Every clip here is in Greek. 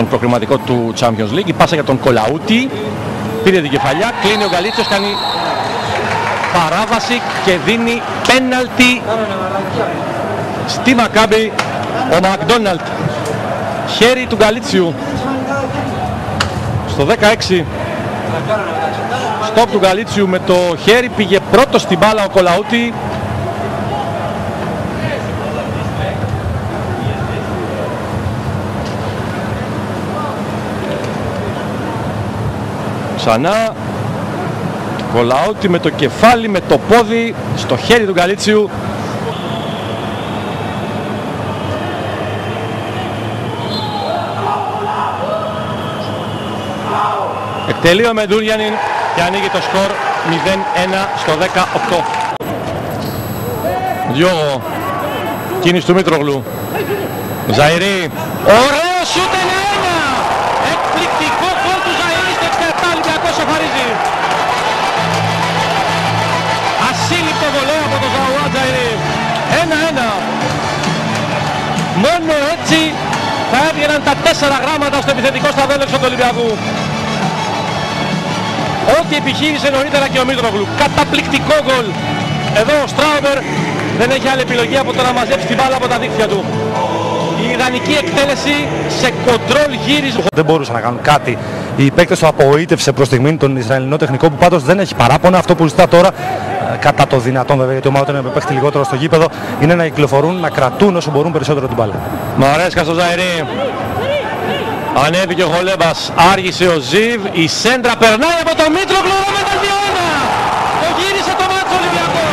στον προκριματικό του Champions League. Η πάσα για τον Κολαούτη, πήρε την κεφαλιά, κλείνει ο Γκαλίτσιος, κάνει παράβαση και δίνει πέναλτι στη Μακάμπι ο Μακδόναλντ. Χέρι του Γκαλίτσιου στο 16. Στόπ του Γκαλίτσιου με το χέρι, πήγε πρώτο στην μπάλα ο Κολαούτη. Ξανά Κολαούτη με το κεφάλι, με το πόδι στο χέρι του Γκαλίτσιου. Εκτελεί ο Μεντούριανιν και ανοίγει το σκορ 0-1 στο 18. Διόγο, κίνηση του Μήτρογλου. Ζαϊρή, ωραίο σούτ, 1-1. Εκπληκτικό γκολ του Ζαϊρή στο 67, Ολυμπιακός σοφαρίζει. Ασύλληπτο βολέο από τον Ζαουά Ζαϊρή. 1-1. Μόνο έτσι θα έβγαιναν τα 4 γράμματα στο επιθετικό σταδέλεξο του Ολυμπιακού. Ό,τι επιχείρησε νωρίτερα και ο Μήτρογλου. Καταπληκτικό γκολ. Εδώ ο Στράουμπερ δεν έχει άλλη επιλογή από το να μαζέψει την μπάλα από τα δίχτυα του. Η ιδανική εκτέλεση σε κοντρόλ γύρισμα. Δεν μπορούσαν να κάνουν κάτι. Οι παίκτες του απογοήτευσε προς στιγμή τον Ισραηλινό τεχνικό, που πάντως δεν έχει παράπονα. Αυτό που ζητά τώρα, κατά το δυνατόν βέβαια, γιατί ο ομάδα είναι παίχτη λιγότερο στο γήπεδο, είναι να κυκλοφορούν, να κρατούν όσο μπορούν περισσότερο την μπάλα. Μαρέσκα στο Ζαϊρή. Ανέβηκε ο Χολέμπας, άργησε ο Ζιβ, η σέντρα περνάει από το Μήτρογλου, με τον 2-1. Το γύρισε το μάτσο Ολυμπιακό.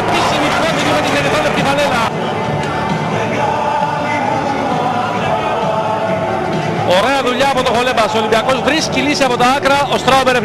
Επίσημη πρώτη με την ερυθρόλευκη φανέλα. Ωραία δουλειά από τον Χολέμπας, ο Ολυμπιακός βρίσκει λύση από τα άκρα, ο Στράουμπερ